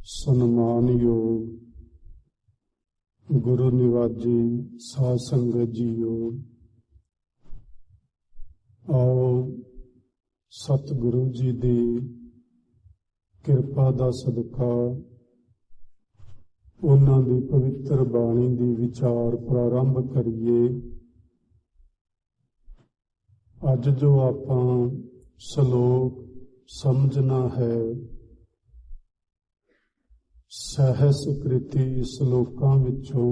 ਸਨਮਾਨਯੋਗ ਗੁਰੂ ਨਿਵਾਜੀ ਸਾਧ ਸੰਗਤ ਜੀਓ, ਆਓ ਸਤਿਗੁਰੂ ਜੀ ਦੀ ਕਿਰਪਾ ਦਾ ਸਦਕਾ ਉਹਨਾਂ ਦੀ ਪਵਿੱਤਰ ਬਾਣੀ ਦੀ ਵਿਚਾਰ ਪ੍ਰਾਰੰਭ ਕਰੀਏ। ਅੱਜ ਜੋ ਆਪਾਂ ਸ਼ਲੋਕ ਸਮਝਣਾ ਹੈ, ਸਹਿਸਕ੍ਰਿਤੀ ਸ਼ਲੋਕਾਂ ਵਿੱਚੋਂ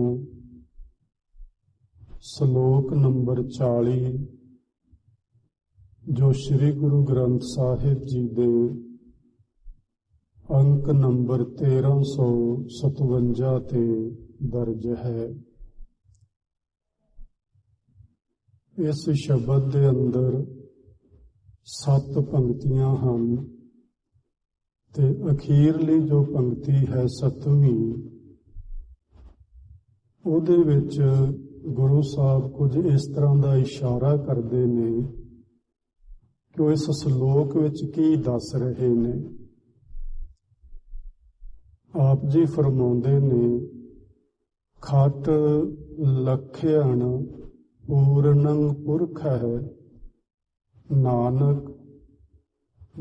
ਸ਼ਲੋਕ ਨੰਬਰ 40, ਜੋ ਸ੍ਰੀ ਗੁਰੂ ਗ੍ਰੰਥ ਸਾਹਿਬ ਜੀ ਦੇ ਅੰਕ ਨੰਬਰ 1357 ਤੇ ਦਰਜ ਹੈ। ਇਸ ਸ਼ਬਦ ਦੇ ਅੰਦਰ 7 ਪੰਕਤੀਆਂ ਹਨ ਤੇ ਅਖੀਰਲੀ ਜੋ ਪੰਕਤੀ ਹੈ 7ਵੀਂ, ਉਹਦੇ ਵਿੱਚ ਗੁਰੂ ਸਾਹਿਬ ਕੁਝ ਇਸ ਤਰ੍ਹਾਂ ਦਾ ਇਸ਼ਾਰਾ ਕਰਦੇ ਨੇ ਕਿ ਉਹ ਇਸ ਸ਼ਲੋਕ ਵਿੱਚ ਕੀ ਦੱਸ ਰਹੇ ਨੇ। ਆਪ ਜੀ ਫਰਮਾਉਂਦੇ ਨੇ, ਖਟ ਲਖਿਆਣ ਪੂਰਨੰ ਪੁਰਖ ਹੈ, ਨਾਨਕ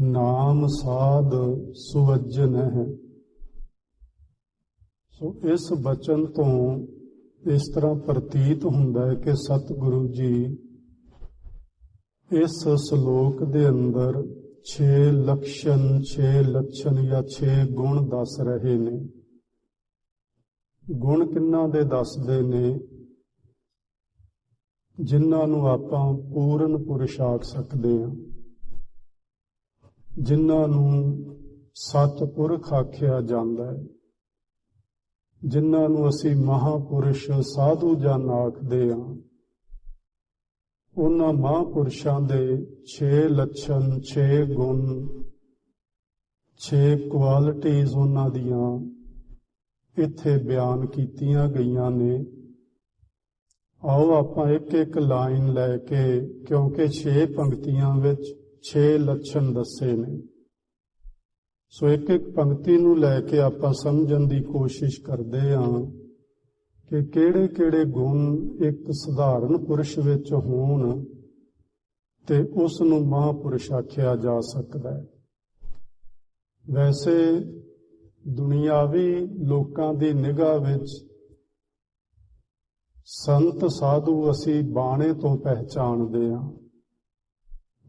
ਨਾਮ ਸਾਧ ਸੁਵਜਨ ਹੈ। ਸੋ ਇਸ ਬਚਨ ਤੋਂ ਇਸ ਤਰ੍ਹਾਂ ਪ੍ਰਤੀਤ ਹੁੰਦਾ ਹੈ ਕਿ ਸਤਿਗੁਰੂ ਜੀ ਇਸ ਸ਼ਲੋਕ ਦੇ ਅੰਦਰ 6 ਲੱਛਣ ਜਾਂ 6 ਗੁਣ ਦੱਸ ਰਹੇ ਨੇ। ਗੁਣ ਕਿੰਨਾਂ ਦੇ ਦੱਸਦੇ ਨੇ? ਜਿਨ੍ਹਾਂ ਨੂੰ ਆਪਾਂ ਪੂਰਨ ਪੁਰਸ਼ ਆਖ ਸਕਦੇ ਹਾਂ, ਜਿਨ੍ਹਾਂ ਨੂੰ ਸਤਿਪੁਰਖ ਆਖਿਆ ਜਾਂਦਾ ਹੈ, ਜਿਨ੍ਹਾਂ ਨੂੰ ਅਸੀਂ ਮਹਾਪੁਰਸ਼ ਸਾਧੂ ਜਨ ਆਖਦੇ ਹਾਂ। ਉਹਨਾਂ ਮਹਾਂਪੁਰਸ਼ਾਂ ਦੇ 6 ਲੱਛਣ, 6 ਗੁਣ, 6 ਕੁਆਲਿਟੀਜ਼ ਉਹਨਾਂ ਦੀਆਂ ਇੱਥੇ ਬਿਆਨ ਕੀਤੀਆਂ ਗਈਆਂ ਨੇ। ਆਓ ਆਪਾਂ ਇੱਕ ਇੱਕ ਲਾਈਨ ਲੈ ਕੇ, ਕਿਉਂਕਿ 6 ਪੰਕਤੀਆਂ ਵਿੱਚ 6 ਲੱਛਣ ਦੱਸੇ ਨੇ, ਸੋ ਇੱਕ ਇੱਕ ਪੰਕਤੀ ਨੂੰ ਲੈ ਕੇ ਆਪਾਂ ਸਮਝਣ ਦੀ ਕੋਸ਼ਿਸ਼ ਕਰਦੇ ਹਾਂ ਕਿ ਕਿਹੜੇ ਕਿਹੜੇ ਗੁਣ ਇੱਕ ਸਧਾਰਨ ਪੁਰਸ਼ ਵਿੱਚ ਹੋਣ ਤੇ ਉਸ ਨੂੰ ਮਹਾਂਪੁਰਸ਼ ਆਖਿਆ ਜਾ ਸਕਦਾ ਹੈ। ਵੈਸੇ ਦੁਨਿਆਵੀ ਲੋਕਾਂ ਦੀ ਨਿਗਾਹ ਵਿੱਚ ਸੰਤ ਸਾਧੂ ਅਸੀਂ ਬਾਣੇ ਤੋਂ ਪਹਿਚਾਣਦੇ ਹਾਂ।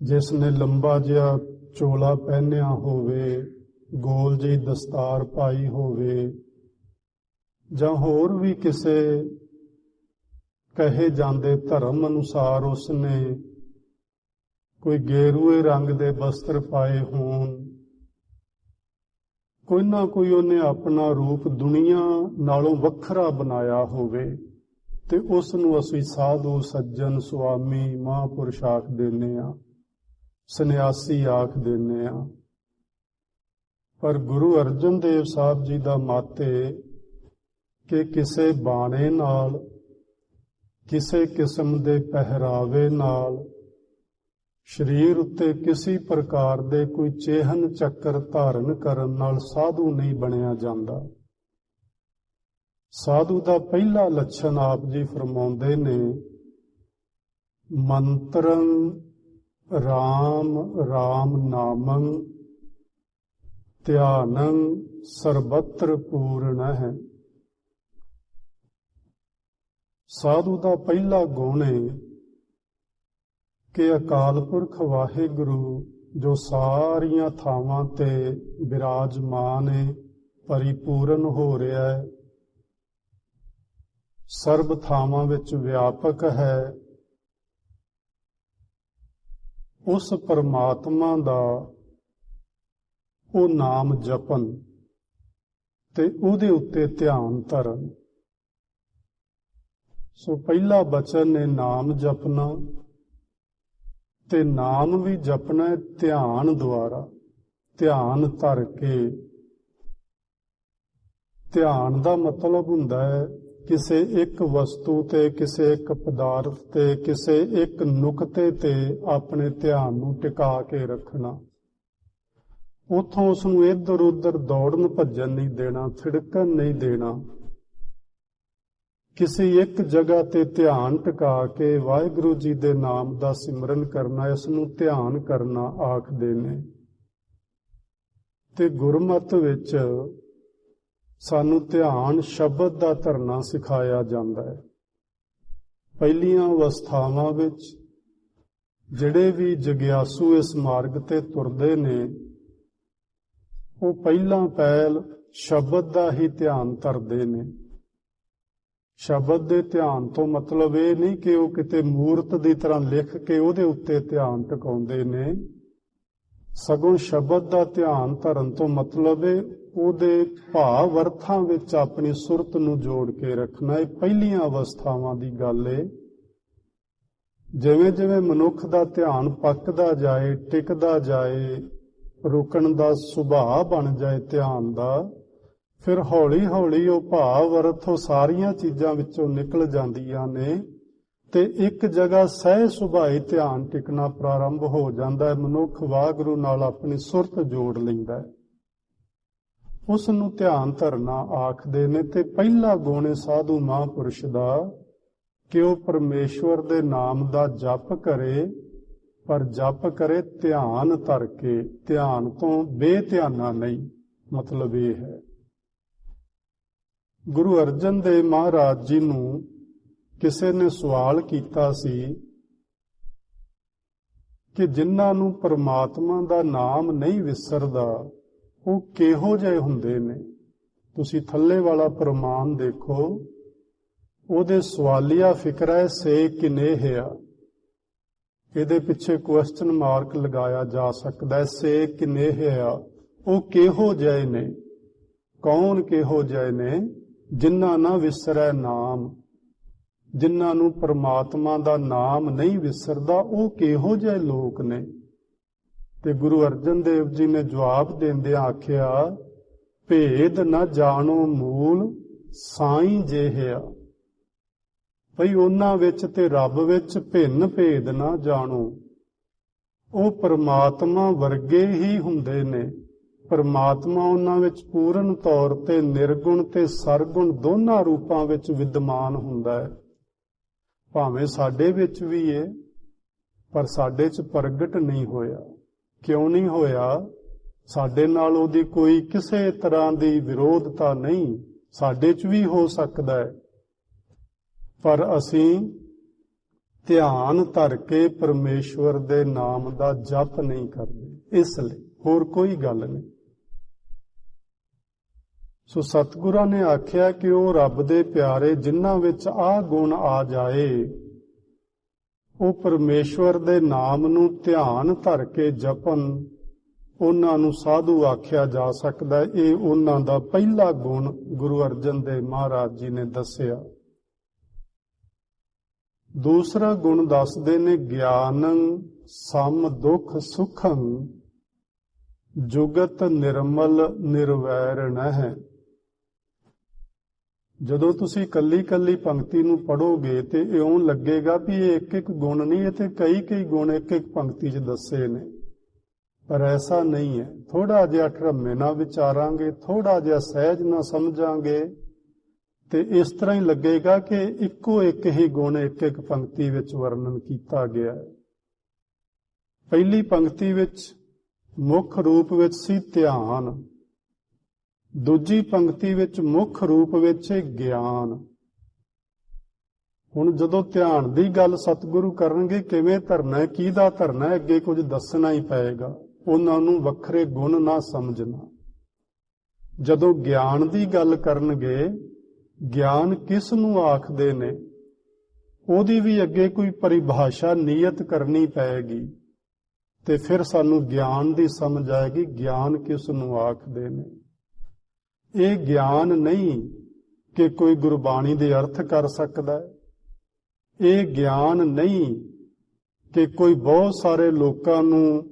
ਜਿਸ ਨੇ ਲੰਬਾ ਜਿਹਾ ਚੋਲਾ ਪਹਿਨਿਆ ਹੋਵੇ, ਗੋਲ ਜਿਹੀ ਦਸਤਾਰ ਪਾਈ ਹੋਵੇ, ਜਾਂ ਹੋਰ ਵੀ ਕਿਸੇ ਕਹੇ ਜਾਂਦੇ ਧਰਮ ਅਨੁਸਾਰ ਉਸਨੇ ਕੋਈ ਗੇਰੂਏ ਰੰਗ ਦੇ ਵਸਤਰ ਪਾਏ ਹੋਣ, ਕੋਈ ਨਾ ਕੋਈ ਉਹਨੇ ਆਪਣਾ ਰੂਪ ਦੁਨੀਆ ਨਾਲੋਂ ਵੱਖਰਾ ਬਣਾਇਆ ਹੋਵੇ, ਤੇ ਉਸ ਨੂੰ ਅਸੀਂ ਸਾਧੂ, ਸੱਜਣ, ਸੁਆਮੀ, ਮਹਾਂਪੁਰਸ਼ ਆਖ ਦਿੰਦੇ ਹਾਂ, ਸੰਨਿਆਸੀ ਆਖ ਦਿੰਦੇ ਹਾਂ। ਪਰ ਗੁਰੂ ਅਰਜਨ ਦੇਵ ਸਾਹਿਬ ਜੀ ਦਾ ਮੱਤ ਹੈ ਕਿ ਕਿਸੇ ਬਾਣੇ ਨਾਲ, ਕਿਸੇ ਕਿਸਮ ਦੇ ਪਹਿਰਾਵੇ ਨਾਲ, ਸਰੀਰ ਉੱਤੇ ਕਿਸੇ ਪ੍ਰਕਾਰ ਦੇ ਕੋਈ ਚਿਹਨ ਚੱਕਰ ਧਾਰਨ ਕਰਨ ਨਾਲ ਸਾਧੂ ਨਹੀਂ ਬਣਿਆ ਜਾਂਦਾ। ਸਾਧੂ ਦਾ ਪਹਿਲਾ ਲੱਛਣ ਆਪ ਜੀ ਫਰਮਾਉਂਦੇ ਨੇ, ਮੰਤਰੰ ਰਾਮ ਰਾਮ ਨਾਮੰ ਧਿਆਨੰ ਸਰਬਤਰ ਪੂਰਨ ਹੈ। ਸਾਧੂ ਦਾ ਪਹਿਲਾ ਗੁਣ ਹੈ ਕਿ ਅਕਾਲ ਪੁਰਖ ਵਾਹਿਗੁਰੂ ਜੋ ਸਾਰੀਆਂ ਥਾਵਾਂ ਤੇ ਬਿਰਾਜਮਾਨ ਹੈ, ਪਰਿਪੂਰਨ ਹੋ ਰਿਹਾ ਹੈ, ਸਰਬ ਥਾਵਾਂ ਵਿੱਚ ਵਿਆਪਕ ਹੈ, ਉਸ ਪਰਮਾਤਮਾ ਦਾ ਉਹ ਨਾਮ ਜਪਨ ਤੇ ਉਹਦੇ ਉੱਤੇ ਧਿਆਨ ਧਰਨ। ਸੋ ਪਹਿਲਾ ਬਚਨ ਨੇ ਨਾਮ ਜਪਣਾ, ਤੇ ਨਾਮ ਵੀ ਜਪਣਾ ਹੈ ਧਿਆਨ ਦੁਆਰਾ, ਧਿਆਨ ਧਰ ਕੇ। ਧਿਆਨ ਦਾ ਮਤਲਬ ਹੁੰਦਾ ਹੈ ਕਿਸੇ ਇੱਕ ਵਸਤੂ ਤੇ, ਕਿਸੇ ਇੱਕ ਪਦਾਰਥ ਤੇ, ਕਿਸੇ ਇੱਕ ਨੁਕਤੇ ਤੇ ਆਪਣੇ ਧਿਆਨ ਨੂੰ ਟਿਕਾ ਕੇ ਰੱਖਣਾ। ਉੱਥੋਂ ਉਸ ਨੂੰ ਇੱਧਰ ਉੱਧਰ ਦੌੜਨ ਭੱਜਣ ਨਹੀਂ ਦੇਣਾ, ਥਿੜਕਣ ਨਹੀਂ ਦੇਣਾ। ਕਿਸੇ ਇੱਕ ਜਗ੍ਹਾ ਤੇ ਧਿਆਨ ਟਿਕਾ ਕੇ ਵਾਹਿਗੁਰੂ ਜੀ ਦੇ ਨਾਮ ਦਾ ਸਿਮਰਨ ਕਰਨਾ, ਇਸ ਨੂੰ ਧਿਆਨ ਕਰਨਾ ਆਖਦੇ ਨੇ। ਤੇ ਗੁਰਮਤਿ ਵਿੱਚ ਸਾਨੂੰ ਧਿਆਨ ਸ਼ਬਦ ਦਾ ਧਰਨਾ ਸਿਖਾਇਆ ਜਾਂਦਾ ਹੈ। ਪਹਿਲੀਆਂ ਅਵਸਥਾਵਾਂ ਵਿੱਚ ਜਿਹੜੇ ਵੀ ਜਗਿਆਸੂ ਇਸ ਮਾਰਗ ਤੇ ਤੁਰਦੇ ਨੇ, ਉਹ ਪਹਿਲਾਂ ਪਹਿਲ ਸ਼ਬਦ ਦਾ ਹੀ ਧਿਆਨ ਧਰਦੇ ਨੇ। ਸ਼ਬਦ ਦੇ ਧਿਆਨ ਤੋਂ ਮਤਲਬ ਇਹ ਨਹੀਂ ਕਿ ਉਹ ਕਿਤੇ ਮੂਰਤ ਦੀ ਤਰ੍ਹਾਂ ਲਿਖ ਕੇ ਉਹਦੇ ਉੱਤੇ ਧਿਆਨ ਟਿਕਾਉਂਦੇ ਨੇ, ਸਗੋਂ ਸ਼ਬਦ ਦਾ ਧਿਆਨ ਧਰਨ ਤੋਂ ਮਤਲਬ ਹੈ ਉਹਦੇ ਭਾਵ ਅਰਥਾਂ ਵਿੱਚ ਆਪਣੀ ਸੁਰਤ ਨੂੰ ਜੋੜ ਕੇ ਰੱਖਣਾ। ਇਹ ਪਹਿਲੀਆਂ ਅਵਸਥਾਵਾਂ ਦੀ ਗੱਲ ਹੈ। ਜਿਵੇਂ ਜਿਵੇਂ ਮਨੁੱਖ ਦਾ ਧਿਆਨ ਪੱਕਦਾ ਜਾਏ, ਟਿਕਦਾ ਜਾਏ, ਰੁਕਣ ਦਾ ਸੁਭਾਅ ਬਣ ਜਾਏ ਧਿਆਨ ਦਾ, ਫਿਰ ਹੌਲੀ ਹੌਲੀ ਉਹ ਭਾਵ ਅਰਥ ਉਹ ਸਾਰੀਆਂ ਚੀਜ਼ਾਂ ਵਿੱਚੋਂ ਨਿਕਲ ਜਾਂਦੀਆਂ ਨੇ ਤੇ ਇੱਕ ਜਗ੍ਹਾ ਸਹਿ ਸੁਭਾਈ ਧਿਆਨ ਟਿਕਣਾ ਪ੍ਰਾਰੰਭ ਹੋ ਜਾਂਦਾ ਹੈ। ਮਨੁੱਖ ਵਾਹਿਗੁਰੂ ਨਾਲ ਆਪਣੀ ਸੁਰਤ ਜੋੜ ਲੈਂਦਾ ਹੈ, ਉਸ ਨੂੰ ਧਿਆਨ ਧਰਨਾ ਆਖਦੇ ਨੇ। ਤੇ ਪਹਿਲਾ ਗੁਣ ਹੈ ਸਾਧੂ ਮਹਾਂਪੁਰਸ਼ ਦਾ ਕਿ ਉਹ ਪਰਮੇਸ਼ਵਰ ਦੇ ਨਾਮ ਦਾ ਜਪ ਕਰੇ, ਪਰ ਜਪ ਕਰੇ ਧਿਆਨ ਧਰ ਕੇ, ਧਿਆਨ ਤੋਂ ਬੇਧਿਆਨਾ ਨਹੀਂ। ਮਤਲਬ ਇਹ ਹੈ, ਗੁਰੂ ਅਰਜਨ ਦੇਵ ਮਹਾਰਾਜ ਜੀ ਨੂੰ ਕਿਸੇ ਨੇ ਸਵਾਲ ਕੀਤਾ ਸੀ ਕਿ ਜਿਨ੍ਹਾਂ ਨੂੰ ਪਰਮਾਤਮਾ ਦਾ ਨਾਮ ਨਹੀਂ ਵਿਸਰਦਾ ਉਹ ਕਿਹੋ ਜਿਹੇ ਹੁੰਦੇ ਨੇ। ਤੁਸੀਂ ਥੱਲੇ ਵਾਲਾ ਪ੍ਰਮਾਣ ਦੇਖੋ, ਉਹਦੇ ਸਵਾਲੀਆ ਫਿਕਰਾ ਹੈ ਸੇ ਕਿਨੇਹਿਆ, ਇਹਦੇ ਪਿੱਛੇ ਕੁਐਸਚਨ ਮਾਰਕ ਲਗਾਇਆ ਜਾ ਸਕਦਾ ਹੈ। ਸੇ ਕਿਨੇਹਿਆ, ਉਹ ਕਿਹੋ ਜਿਹੇ ਨੇ, ਕੌਣ ਕਿਹੋ ਜਿਹੇ ਨੇ ਜਿਨ੍ਹਾਂ ਨਾ ਵਿਸਰੈ ਨਾਮ, ਜਿਨ੍ਹਾਂ ਨੂੰ ਪਰਮਾਤਮਾ ਦਾ ਨਾਮ ਨਹੀਂ ਵਿਸਰਦਾ, ਉਹ ਕਿਹੋ ਜਿਹੇ ਲੋਕ ਨੇ। ਤੇ ਗੁਰੂ ਅਰਜਨ ਦੇਵ ਜੀ ਨੇ ਜਵਾਬ ਦਿੰਦਿਆਂ ਆਖਿਆ, ਭੇਦ ਨਾ ਜਾਣੋ ਮੂਲ ਸਾਈਂ ਜਿਹਿਆ, ਭਈ ਉਹਨਾਂ ਵਿੱਚ ਤੇ ਰੱਬ ਵਿੱਚ ਭਿੰਨ ਭੇਦ ਨਾ ਜਾਣੋ। ਉਹ ਪਰਮਾਤਮਾ ਵਰਗੇ ਹੀ ਹੁੰਦੇ ਨੇ। ਪਰਮਾਤਮਾ ਉਹਨਾਂ ਵਿੱਚ ਪੂਰਨ ਤੌਰ ਤੇ ਨਿਰਗੁਣ ਤੇ ਸਰਗੁਣ ਦੋਨਾਂ ਰੂਪਾਂ ਵਿੱਚ ਵਿਦਮਾਨ ਹੁੰਦਾ ਹੈ। ਭਾਵੇਂ ਸਾਡੇ ਵਿੱਚ ਵੀ ਹੈ, ਪਰ ਸਾਡੇ 'ਚ ਪ੍ਰਗਟ ਨਹੀਂ ਹੋਇਆ। ਕਿਉਂ ਨਹੀਂ ਹੋਇਆ? ਸਾਡੇ ਨਾਲ ਉਹਦੀ ਕੋਈ ਕਿਸੇ ਤਰ੍ਹਾਂ ਦੀ ਵਿਰੋਧਤਾ ਨਹੀਂ, ਸਾਡੇ 'ਚ ਵੀ ਹੋ ਸਕਦਾ ਹੈ, ਪਰ ਅਸੀਂ ਧਿਆਨ ਧਰ ਕੇ ਪਰਮੇਸ਼ਵਰ ਦੇ ਨਾਮ ਦਾ ਜਪ ਨਹੀਂ ਕਰਦੇ। ਇਸ ਲਈ ਹੋਰ ਕੋਈ ਗੱਲ ਨਹੀਂ। ਸੋ ਸਤਿਗੁਰਾਂ ਨੇ ਆਖਿਆ ਕਿ ਉਹ ਰੱਬ ਦੇ ਪਿਆਰੇ ਜਿਨ੍ਹਾਂ ਵਿੱਚ ਆਹ ਗੁਣ ਆ ਜਾਏ, ਉਹ ਪਰਮੇਸ਼ਵਰ ਦੇ ਨਾਮ ਨੂੰ ਧਿਆਨ ਧਰ ਕੇ ਜਪਨ, ਉਹਨਾਂ ਨੂੰ ਸਾਧੂ ਆਖਿਆ ਜਾ ਸਕਦਾ ਹੈ। ਇਹ ਉਹਨਾਂ ਦਾ ਪਹਿਲਾ ਗੁਣ ਗੁਰੂ ਅਰਜਨ ਦੇਵ ਮਹਾਰਾਜ ਜੀ ਨੇ ਦੱਸਿਆ। ਦੂਸਰਾ ਗੁਣ ਦੱਸਦੇ ਨੇ, ਗਿਆਨੰ ਸਮ ਦੁਖ ਸੁਖੰ ਜੁਗਤ ਨਿਰਮਲ ਨਿਰਵੈਰ ਨਹਿ। ਜਦੋਂ ਤੁਸੀਂ ਕੱਲੀ ਪੰਕਤੀ ਨੂੰ ਪੜੋਗੇ ਤੇ ਇਉਂ ਲੱਗੇਗਾ ਵੀ ਇਹ ਇੱਕ ਇੱਕ ਗੁਣ ਨਹੀਂ, ਇਹ ਤੇ ਕਈ ਗੁਣ ਇੱਕ ਇੱਕ ਪੰਕਤੀ 'ਚ ਦੱਸੇ ਨੇ, ਪਰ ਐਸਾ ਨਹੀਂ ਹੈ। ਥੋੜਾ ਜਿਹਾ ਠਰਮੇ ਨਾਲ ਵਿਚਾਰਾਂਗੇ, ਥੋੜਾ ਜਿਹਾ ਸਹਿਜ ਨਾਲ ਸਮਝਾਂਗੇ ਤੇ ਇਸ ਤਰ੍ਹਾਂ ਹੀ ਲੱਗੇਗਾ ਕਿ ਇੱਕੋ ਇੱਕ ਹੀ ਗੁਣ ਇੱਕ ਇੱਕ ਪੰਕਤੀ ਵਿੱਚ ਵਰਣਨ ਕੀਤਾ ਗਿਆ ਹੈ। ਪਹਿਲੀ ਪੰਕਤੀ ਵਿੱਚ ਮੁੱਖ ਰੂਪ ਵਿੱਚ ਸੀ ਧਿਆਨ, ਦੂਜੀ ਪੰਕਤੀ ਵਿੱਚ ਮੁੱਖ ਰੂਪ ਵਿੱਚ ਹੈ ਗਿਆਨ। ਹੁਣ ਜਦੋਂ ਧਿਆਨ ਦੀ ਗੱਲ ਸਤਿਗੁਰੂ ਕਰਨਗੇ, ਕਿਵੇਂ ਧਰਨਾ ਹੈ, ਕਿਹਦਾ ਧਰਨਾ ਹੈ, ਅੱਗੇ ਕੁਝ ਦੱਸਣਾ ਹੀ ਪਏਗਾ। ਉਹਨਾਂ ਨੂੰ ਵੱਖਰੇ ਗੁਣ ਨਾ ਸਮਝਣਾ। ਜਦੋਂ ਗਿਆਨ ਦੀ ਗੱਲ ਕਰਨਗੇ, ਗਿਆਨ ਕਿਸ ਨੂੰ ਆਖਦੇ ਨੇ, ਉਹਦੀ ਵੀ ਅੱਗੇ ਕੋਈ ਪਰਿਭਾਸ਼ਾ ਨਿਯਤ ਕਰਨੀ ਪਏਗੀ ਤੇ ਫਿਰ ਸਾਨੂੰ ਗਿਆਨ ਦੀ ਸਮਝ ਆਏਗੀ ਗਿਆਨ ਕਿਸ ਨੂੰ ਆਖਦੇ ਨੇ। ਇਹ ਗਿਆਨ ਨਹੀਂ ਕਿ ਕੋਈ ਗੁਰਬਾਣੀ ਦੇ ਅਰਥ ਕਰ ਸਕਦਾ ਹੈ। ਇਹ ਗਿਆਨ ਨਹੀਂ ਕਿ ਕੋਈ ਬਹੁਤ ਸਾਰੇ ਲੋਕਾਂ ਨੂੰ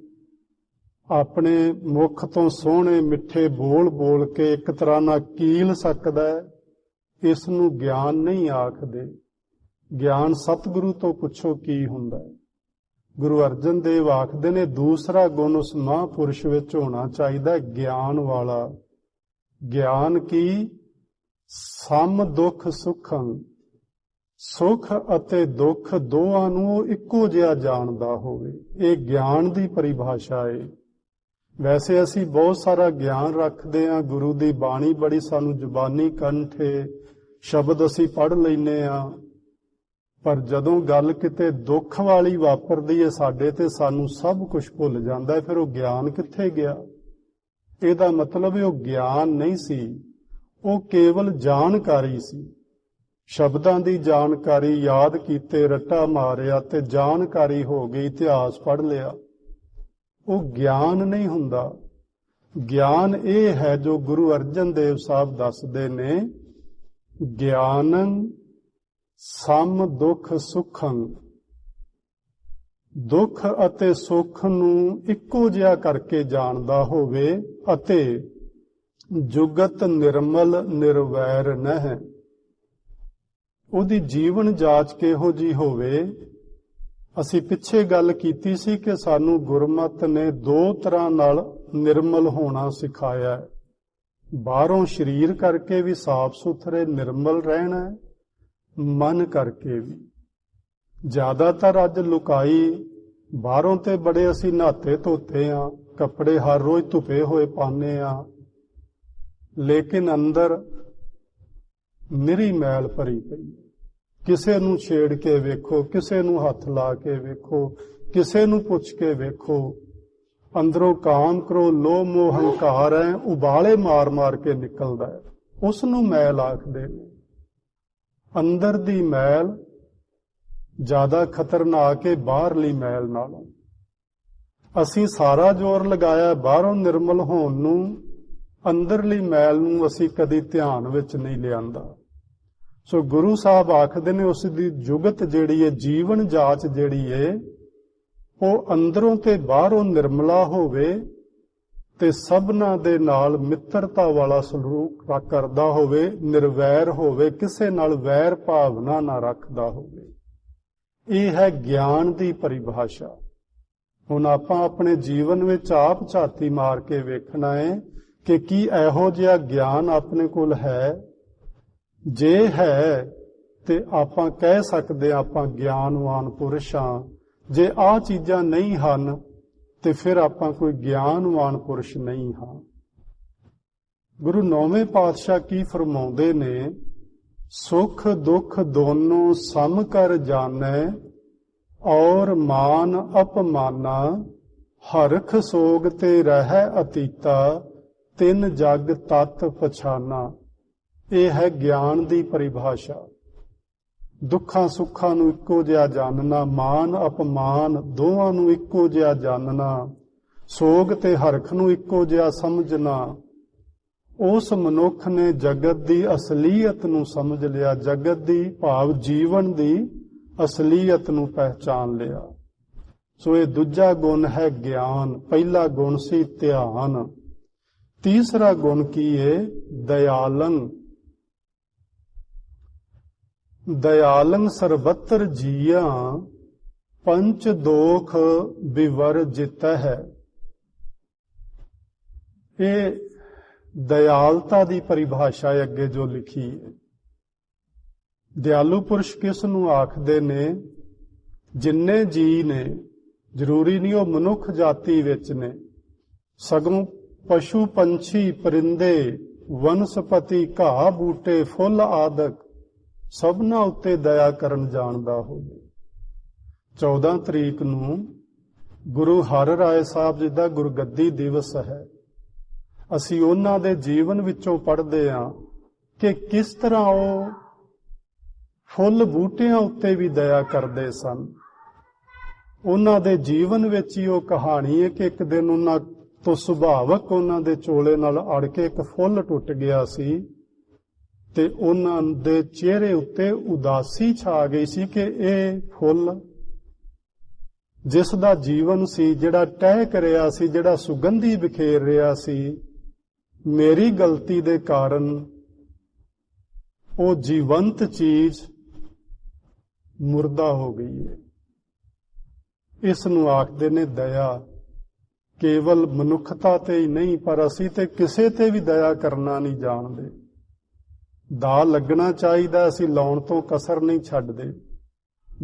ਆਪਣੇ ਮੁਖ ਤੋਂ ਸੋਹਣੇ ਮਿੱਠੇ ਬੋਲ ਕੇ ਇੱਕ ਤਰ੍ਹਾਂ ਨਾਲ ਕੀਲ ਸਕਦਾ ਹੈ। ਇਸ ਨੂੰ ਗਿਆਨ ਨਹੀਂ ਆਖਦੇ। ਗਿਆਨ ਸਤਿਗੁਰੂ ਤੋਂ ਪੁੱਛੋ ਕੀ ਹੁੰਦਾ ਹੈ। ਗੁਰੂ ਅਰਜਨ ਦੇਵ ਆਖਦੇ ਨੇ ਦੂਸਰਾ ਗੁਣ ਉਸ ਮਹਾਂਪੁਰਸ਼ ਵਿੱਚ ਹੋਣਾ ਚਾਹੀਦਾ, ਗਿਆਨ ਵਾਲਾ। ਗਿਆਨ ਕੀ ਸਮ ਦੁੱਖ ਸੁਖੰ, ਸੁਖ ਅਤੇ ਦੁੱਖ ਦੋਹਾਂ ਨੂੰ ਉਹ ਇੱਕੋ ਜਿਹਾ ਜਾਣਦਾ ਹੋਵੇ। ਇਹ ਗਿਆਨ ਦੀ ਪਰਿਭਾਸ਼ਾ ਹੈ। ਵੈਸੇ ਅਸੀਂ ਬਹੁਤ ਸਾਰਾ ਗਿਆਨ ਰੱਖਦੇ ਹਾਂ, ਗੁਰੂ ਦੀ ਬਾਣੀ ਬੜੀ ਸਾਨੂੰ ਜ਼ੁਬਾਨੀ ਕੰਠੇ, ਸ਼ਬਦ ਅਸੀਂ ਪੜ੍ਹ ਲੈਂਦੇ ਹਾਂ, ਪਰ ਜਦੋਂ ਗੱਲ ਕਿਤੇ ਦੁੱਖ ਵਾਲੀ ਵਾਪਰਦੀ ਹੈ ਸਾਡੇ ਤੇ, ਸਾਨੂੰ ਸਭ ਕੁਝ ਭੁੱਲ ਜਾਂਦਾ ਹੈ। ਫਿਰ ਉਹ ਗਿਆਨ ਕਿੱਥੇ ਗਿਆ? ਇਹਦਾ ਮਤਲਬ ਉਹ ਗਿਆਨ ਨਹੀਂ ਸੀ, ਉਹ ਕੇਵਲ ਜਾਣਕਾਰੀ ਸੀ। ਸ਼ਬਦਾਂ ਦੀ ਜਾਣਕਾਰੀ, ਯਾਦ ਕੀਤੇ, ਰੱਟਾ ਮਾਰਿਆ ਤੇ ਜਾਣਕਾਰੀ ਹੋ ਗਈ, ਇਤਿਹਾਸ ਪੜ੍ਹ ਲਿਆ। ਉਹ ਗਿਆਨ ਨਹੀਂ ਹੁੰਦਾ। ਗਿਆਨ ਇਹ ਹੈ ਜੋ ਗੁਰੂ ਅਰਜਨ ਦੇਵ ਸਾਹਿਬ ਦੱਸਦੇ ਨੇ, ਗਿਆਨੰ ਸਮ ਦੁੱਖ ਸੁਖੰ। ਦੁੱਖ ਅਤੇ ਸੁੱਖ ਨੂੰ ਇੱਕੋ ਜਿਹਾ ਕਰਕੇ ਜਾਣਦਾ ਹੋਵੇ ਅਤੇ ਜੁਗਤ ਨਿਰਮਲ ਨਿਰਵੈਰ ਨਹਿ। ਉਹਦੀ ਜੀਵਨ ਜਾਚ ਕਿਹੋ ਜੀ ਹੋਵੇ। ਅਸੀਂ ਪਿੱਛੇ ਗੱਲ ਕੀਤੀ ਸੀ ਕਿ ਸਾਨੂੰ ਗੁਰਮਤਿ ਨੇ ਦੋ ਤਰ੍ਹਾਂ ਨਾਲ ਨਿਰਮਲ ਹੋਣਾ ਸਿਖਾਇਆ ਹੈ। ਬਾਹਰੋਂ ਸਰੀਰ ਕਰਕੇ ਵੀ ਸਾਫ਼ ਸੁਥਰੇ ਨਿਰਮਲ ਰਹਿਣਾ ਹੈ, ਮਨ ਕਰਕੇ ਵੀ। ਜ਼ਿਆਦਾਤਰ ਅੱਜ ਲੁਕਾਈ, ਬਾਹਰੋਂ ਤੇ ਬੜੇ ਅਸੀਂ ਨਹਾਤੇ ਧੋਤੇ ਆ, ਕੱਪੜੇ ਹਰ ਰੋਜ਼ ਧੁੱਪੇ ਹੋਏ ਪਾਉਂਦੇ ਆ, ਲੇਕਿਨ ਅੰਦਰ ਨਿਰੀ ਮੈਲ ਭਰੀ ਪਈ। ਕਿਸੇ ਨੂੰ ਛੇੜ ਕੇ ਵੇਖੋ, ਕਿਸੇ ਨੂੰ ਹੱਥ ਲਾ ਕੇ ਵੇਖੋ, ਕਿਸੇ ਨੂੰ ਪੁੱਛ ਕੇ ਵੇਖੋ, ਅੰਦਰੋਂ ਕਾਮ ਕ੍ਰੋਧ ਲੋਭ ਮੋਹ ਹੰਕਾਰ ਹੈ, ਉਬਾਲੇ ਮਾਰ ਮਾਰ ਕੇ ਨਿਕਲਦਾ ਹੈ। ਉਸ ਨੂੰ ਮੈਲ ਆਖਦੇ ਨੇ। ਅੰਦਰ ਦੀ ਮੈਲ ਜ਼ਿਆਦਾ ਖਤਰਨਾਕ ਹੈ ਬਾਹਰਲੀ ਮੈਲ ਨਾਲੋਂ। ਅਸੀਂ ਸਾਰਾ ਜ਼ੋਰ ਲਗਾਇਆ ਬਾਹਰੋਂ ਨਿਰਮਲ ਹੋਣ ਨੂੰ, ਅੰਦਰਲੀ ਮੈਲ ਨੂੰ ਅਸੀਂ ਕਦੀ ਧਿਆਨ ਵਿੱਚ ਨਹੀਂ ਲਿਆਂਦਾ। ਸੋ ਗੁਰੂ ਸਾਹਿਬ ਆਖਦੇ ਨੇ ਉਸ ਦੀ ਜੁਗਤ ਜਿਹੜੀ ਹੈ, ਜੀਵਨ ਜਾਚ ਜਿਹੜੀ ਹੈ, ਉਹ ਅੰਦਰੋਂ ਤੇ ਬਾਹਰੋਂ ਨਿਰਮਲਾ ਹੋਵੇ ਤੇ ਸਭਨਾਂ ਦੇ ਨਾਲ ਮਿੱਤਰਤਾ ਵਾਲਾ ਸਲੂਕ ਕਰਦਾ ਹੋਵੇ, ਨਿਰਵੈਰ ਹੋਵੇ, ਕਿਸੇ ਨਾਲ ਵੈਰ ਭਾਵਨਾ ਨਾ ਰੱਖਦਾ ਹੋਵੇ। ਇਹ ਹੈ ਗਿਆਨ ਦੀ ਪਰਿਭਾਸ਼ਾ। ਹੁਣ ਆਪਾਂ ਆਪਣੇ ਜੀਵਨ ਵਿੱਚ ਆਪ ਝਾਤੀ ਮਾਰ ਕੇ ਵੇਖਣਾ ਹੈ ਕਿ ਕੀ ਇਹੋ ਜਿਹਾ ਗਿਆਨ ਆਪਣੇ ਕੋਲ ਹੈ। ਜੇ ਹੈ ਤੇ ਆਪਾਂ ਕਹਿ ਸਕਦੇ ਆਪਾਂ ਗਿਆਨਵਾਨ ਪੁਰਸ਼ ਹਾਂ। ਜੇ ਆਹ ਚੀਜ਼ਾਂ ਨਹੀਂ ਹਨ ਤੇ ਫਿਰ ਆਪਾਂ ਕੋਈ ਗਿਆਨਵਾਨ ਪੁਰਸ਼ ਨਹੀਂ ਹਾਂ। ਗੁਰੂ ਨੌਵੇਂ ਪਾਤਸ਼ਾਹ ਕੀ ਫਰਮਾਉਂਦੇ ਨੇ, ਸੁਖ ਦੁੱਖ ਦੋਨੋਂ ਸਮ ਕਰ ਜਾਣੈ, ਔਰ ਮਾਨ ਅਪਮਾਨਾ, ਹਰਖ ਸੋਗ ਤੇ ਰਹਿ ਅਤੀਤਾ, ਤਿੰਨ ਜਗ ਤਤ ਪਛਾਨਾ। ਇਹ ਹੈ ਗਿਆਨ ਦੀ ਪਰਿਭਾਸ਼ਾ। ਦੁੱਖਾਂ ਸੁੱਖਾਂ ਨੂੰ ਇੱਕੋ ਜਿਹਾ ਜਾਣਨਾ, ਮਾਨ ਅਪਮਾਨ ਦੋਵਾਂ ਨੂੰ ਇੱਕੋ ਜਿਹਾ ਜਾਣਨਾ, ਸੋਗ ਤੇ ਹਰਖ ਨੂੰ ਇੱਕੋ ਜਿਹਾ ਸਮਝਣਾ। ਉਸ ਮਨੁੱਖ ਨੇ ਜਗਤ ਦੀ ਅਸਲੀਅਤ ਨੂੰ ਸਮਝ ਲਿਆ, ਜਗਤ ਦੀ ਭਾਵ ਜੀਵਨ ਦੀ ਅਸਲੀਅਤ ਨੂੰ ਪਹਿਚਾਨ ਲਿਆ। ਸੋ ਇਹ ਦੂਜਾ ਗੁਣ ਹੈ ਗਿਆਨ। ਪਹਿਲਾ ਗੁਣ ਸੀ ਧਿਆਨ। ਤੀਸਰਾ ਗੁਣ ਕੀ ਹੈ? ਦਇਆਲੰ। ਦਇਆਲੰ ਸਰਬੱਤਰ ਜੀਆਂ, ਪੰਚ ਦੋਖ ਵਿਵਰ ਜਿਤਹਿ। ਇਹ ਦਇਆਲਤਾ ਦੀ ਪਰਿਭਾਸ਼ਾ ਹੈ ਅੱਗੇ ਜੋ ਲਿਖੀ ਹੈ। ਦਿਆਲੂ ਪੁਰਸ਼ ਕਿਸ ਨੂੰ ਆਖਦੇ ਨੇ? ਜਿੰਨੇ ਜੀ ਨੇ, ਜ਼ਰੂਰੀ ਨਹੀਂ ਉਹ ਮਨੁੱਖ ਜਾਤੀ ਵਿੱਚ ਨੇ, ਸਗੋਂ ਪਸ਼ੂ ਪੰਛੀ ਪਰਿੰਦੇ ਵਨਸਪਤੀ ਘਾਹ ਬੂਟੇ ਫੁੱਲ ਆਦਿਕ ਸਭਨਾਂ ਉੱਤੇ ਦਇਆ ਕਰਨ ਜਾਣਦਾ ਹੋਵੇ। 14 ਤਰੀਕ ਨੂੰ ਗੁਰੂ ਹਰਿ ਰਾਏ ਸਾਹਿਬ ਜੀ ਦਾ ਗੁਰਗੱਦੀ ਦਿਵਸ ਹੈ। ਅਸੀਂ ਉਹਨਾਂ ਦੇ ਜੀਵਨ ਵਿੱਚੋਂ ਪੜ੍ਹਦੇ ਹਾਂ ਕਿ ਕਿਸ ਤਰ੍ਹਾਂ ਉਹ ਫੁੱਲ ਬੂਟਿਆਂ ਉੱਤੇ ਵੀ ਦਇਆ ਕਰਦੇ ਸਨ। ਉਹਨਾਂ ਦੇ ਜੀਵਨ ਵਿੱਚ ਹੀ ਉਹ ਕਹਾਣੀ ਹੈ ਕਿ ਇੱਕ ਦਿਨ ਉਹਨਾਂ ਤੋਂ ਸੁਭਾਵਕ ਉਹਨਾਂ ਦੇ ਚੋਲੇ ਨਾਲ ਅੜ ਕੇ ਇੱਕ ਫੁੱਲ ਟੁੱਟ ਗਿਆ ਸੀ ਤੇ ਉਹਨਾਂ ਦੇ ਚਿਹਰੇ ਉੱਤੇ ਉਦਾਸੀ ਛਾ ਗਈ ਸੀ ਕਿ ਇਹ ਫੁੱਲ ਜਿਸ ਦਾ ਜੀਵਨ ਸੀ, ਜਿਹੜਾ ਟਹਿਕ ਰਿਹਾ ਸੀ, ਜਿਹੜਾ ਸੁਗੰਧੀ ਬਿਖੇਰ ਰਿਹਾ ਸੀ, ਮੇਰੀ ਗਲਤੀ ਦੇ ਕਾਰਨ ਉਹ ਜੀਵੰਤ ਚੀਜ਼ ਮੁਰਦਾ ਹੋ ਗਈ ਹੈ। इस नूं आखदे ने दया। केवल मनुखता ते ही नहीं, पर असी ते किसे ते भी दया करना नहीं जाणदे। दा लगना चाहिदा, असी लाउण तो कसर नहीं छड्डदे।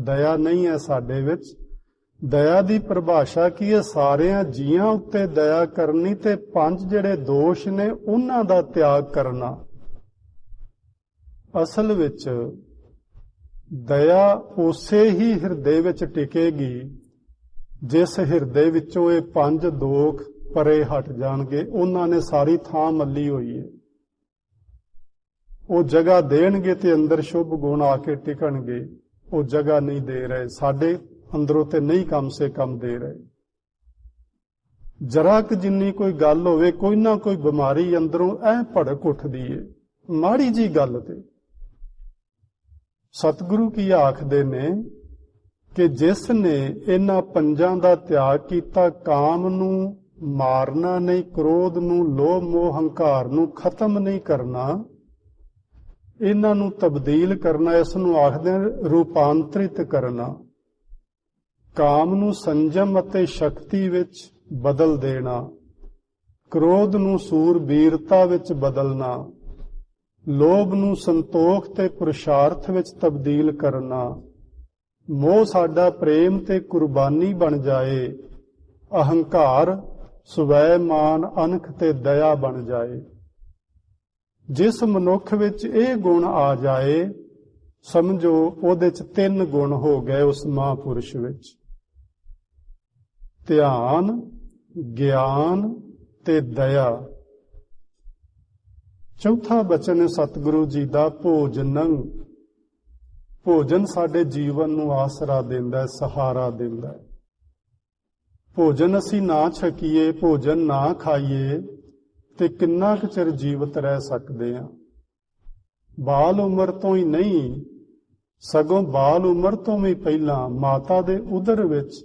दया नहीं है साडे विच। दया दी परिभाषा की है? सारियां जीआं उत्ते दया करनी ते पंज जिहड़े दोष ने उन्हां दा त्याग करना। असल विच दया उसे ही हिरदे विच टिकेगी जिस हिरदे विचों ये पंज दोख परे हट जाणगे। उन्हां ने सारी थां मल्ली होई है। वो जगह देणगे ते अंदर शुभ गुण आके टिकणगे। वो जगह नहीं दे रहे, साडे अंदरों ते नहीं कम से कम दे रहे। जरा क जिन्नी कोई गल होवे, कोई ना कोई बीमारी अंदरों ऐ भड़क उठदी है, माड़ी जी गल ते। सतगुरु की आखदे ने कि जिस ने इन्हां पंजां दा त्याग कीता, काम नूं मारना नहीं, क्रोध नूं, लोभ मोह हंकार नूं खत्म नहीं करना, इन्हां नूं तब्दील करना, इस नूं आखदे रूपांतरित करना। काम नूं संजम अते शक्ति विच बदल देना, क्रोध नूं सूरबीरता विच बदलना, लोभ नूं संतोख ते पुरुषार्थ विच तब्दील करना, मोह साडा प्रेम ते कुर्बानी बन जाए, अहंकार स्वैमान अनख ते दया बन जाए। जिस मनुख विच ये गुण आ जाए, समझो ओहदे च 3 गुण हो गए उस महापुरुष विच। ध्यान, ज्ञान ते दया। चौथा बचन है सतगुरु जी दा, भोजनं। भोजन साडे जीवन नूं आसरा दिंदा है, सहारा दिंदा है। भोजन असी ना छकीए, भोजन ना खाइए ते किन्ना क चिर जीवित रह सकदे हां। बाल उमर तो ही नहीं, सगों बाल उमर तो भी पहलां माता दे उदर विच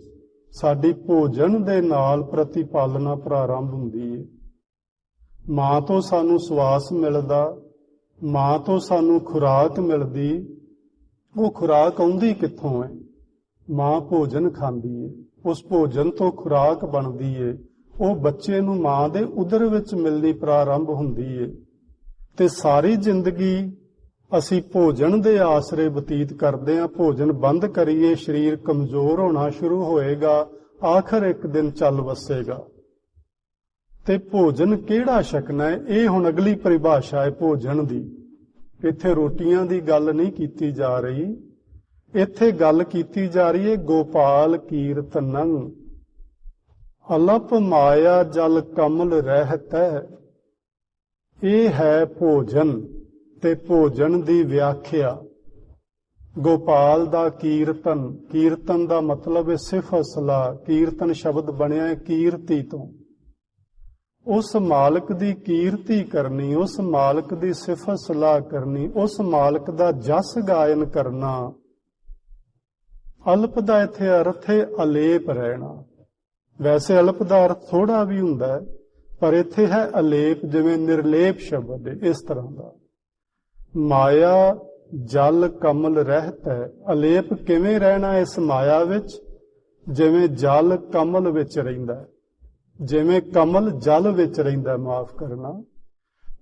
साडी भोजन दे नाल प्रतिपालना प्रारंभ हुंदी है। मां तो सानू सवास मिलदा, मां तो सानू खुराक मिलदी। वो खुराक आउंदी कित्थों है? मां भोजन खांदी है, उस भोजन तो खुराक बनदी है। वो बच्चे नूं मां दे उदर विच मिलनी प्रारंभ हुंदी है ते सारी जिंदगी असी भोजन दे आसरे बतीत करदे हां। भोजन बंद करिए, शरीर कमजोर होना शुरू होएगा, आखिर एक दिन चल वसेगा। ते भोजन किहड़ा छकना है? ये हुण अगली परिभाषा है भोजन दी। इत्थे रोटियां दी गल नहीं कीती जा रही, इत्थे गल कीती जा रही है गोपाल कीरतनं। अलप माया जल कमल रहत है, ये है भोजन। ते भोजन दी व्याख्या गोपाल दा कीर्तन। कीर्तन दा मतलब है सिफत सलाह। कीर्तन शब्द बनिया है कीर्ति तो। उस मालक दी कीर्ति करनी, उस मालक दी सिफत सलाह करनी, उस मालक दा जस गायन करना। अल्प दा इत्थे अर्थ है अलेप रहना। वैसे अल्प दा अर्थ थोड़ा भी हुंदा है, पर इत्थे है अलेप, जिवें निर्लेप शब्द है, इस तरह दा। माया जल कमल रहत है। अलेप किवें रहना इस माया विच? जिवें जल कमल विच रहिंदा है, जिवें कमल जल विच रहिंदा, माफ करना।